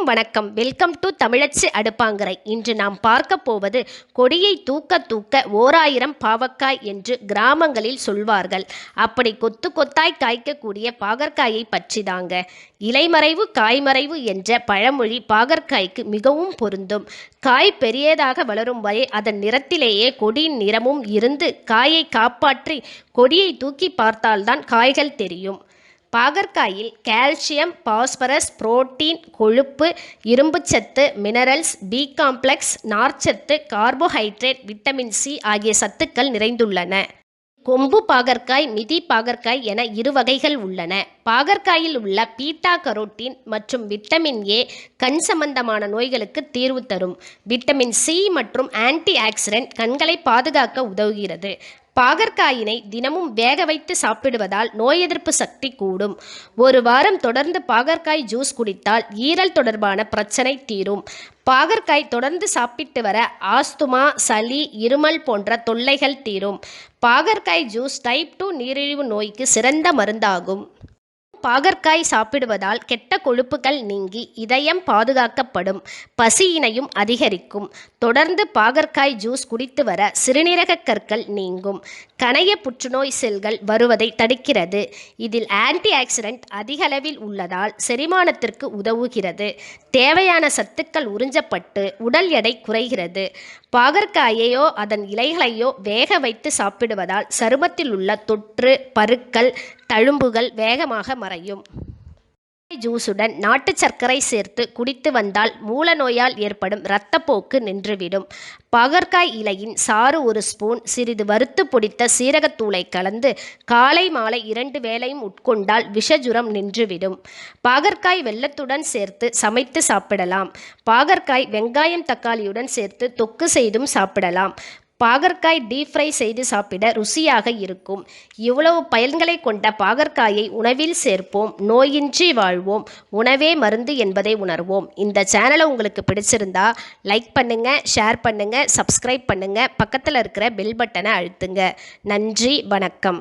அனைவருக்கும் வணக்கம். Welcome to தமிழச்சி அடுப்பாங்கரை. இன்று நாம் பார்க்க போவது கொடியை தூக்க தூக்க ஓராயிரம் பாவக்காய் என்று கிராமங்களில் சொல்வார்கள். அப்படி கொத்து கொத்தாய் காய்க்கக்கூடிய பாகற்காயை பற்றி தாங்க. இலைமறைவு காய்மறைவு என்ற பழமொழி பாகற்காய்க்கு மிகவும் பொருந்தும். காய் பெரியதாக வளரும் வரை அதன் நிறத்திலேயே கொடியின் நிறமும் இருந்து காயை காப்பாற்றி கொடியை தூக்கி பார்த்தால்தான் காய்கள் தெரியும். பாகற்காயில் கால்சியம், பாஸ்பரஸ், புரோட்டீன், கொழுப்பு, இரும்புச்சத்து, மினரல்ஸ், பி காம்ப்ளெக்ஸ், நார்ச்சத்து, கார்போஹைட்ரேட், விட்டமின் சி ஆகிய சத்துக்கள் நிறைந்துள்ளன. கொம்பு பாகற்காய், மிதி பாகற்காய் என இரு வகைகள் உள்ளன. பாகற்காயில் உள்ள பீட்டா கரோட்டின் மற்றும் விட்டமின் ஏ கண் சம்பந்தமான நோய்களுக்கு தீர்வு தரும். விட்டமின் சி மற்றும் ஆன்டி ஆக்சிடென்ட் கண்களை பாதுகாக்க உதவுகிறது. பாகற்காயினை தினமும் வேக வைத்து சாப்பிடுவதால் நோய் எதிர்ப்பு சக்தி கூடும். ஒரு வாரம் தொடர்ந்து பாகற்காய் ஜூஸ் குடித்தால் ஈரல் தொடர்பான பிரச்சனை தீரும். பாகற்காய் தொடர்ந்து சாப்பிட்டு வர ஆஸ்துமா, சளி, இருமல் போன்ற தொல்லைகள் தீரும். பாகற்காய் ஜூஸ் டைப் 2 நீரிழிவு நோய்க்கு சிறந்த மருந்தாகும். பாகற்காய் சாப்பிடுவதால் கெட்ட கொழுப்புகள் நீங்கி இதயம் பாதுகாக்கப்படும். பசியினையும் அதிகரிக்கும். தொடர்ந்து பாகற்காய் ஜூஸ் குடித்து வர சிறுநீரக கற்கள் நீங்கும். கணைய புற்றுநோய் செல்கள் வருவதை தடுக்கிறது. இதில் ஆன்டி ஆக்சிடென்ட் அதிக அளவில் உள்ளதால் செரிமானத்திற்கு உதவுகிறது. தேவையான சத்துக்கள் உறிஞ்சப்பட்டு உடல் எடை குறைகிறது. பாகற்காயையோ அதன் இலைகளையோ வேக வைத்து சாப்பிடுவதால் சருமத்தில் உள்ள தொற்று, பருக்கள், தழும்புகள் வேகமாக மறையும். ஜூஸுடன் நாட்டு சர்க்கரை சேர்த்து குடித்து வந்தால் மூல நோயால் ஏற்படும் இரத்தப்போக்கு நின்றுவிடும். பாகற்காய் இலையின் சாறு 1 ஸ்பூன் சிறிது வறுத்து பொடித்த சீரகத்தூளை கலந்து காலை மாலை 2 வேளையும் உட்கொண்டால் விஷஜுரம் நின்றுவிடும். பாகற்காய் வெல்லத்துடன் சேர்த்து சமைத்து சாப்பிடலாம். பாகற்காய் வெங்காயம் தக்காளியுடன் சேர்த்து தொக்கு செய்தும் சாப்பிடலாம். பாகற்காய் டீப் ஃப்ரை செய்து சாப்பிட ருசியாக இருக்கும். இவ்வளவு பயன்களை கொண்ட பாகற்காயை உணவில் சேர்ப்போம். நோயின்றி வாழ்வோம். உணவே மருந்து என்பதை உணர்வோம். இந்த சேனலை உங்களுக்கு பிடிச்சிருந்தா லைக் பண்ணுங்க, ஷேர் பண்ணுங்க, சப்ஸ்கிரைப் பண்ணுங்க, பக்கத்தில் இருக்கிற பெல் பட்டனை அழுத்துங்க. நன்றி, வணக்கம்.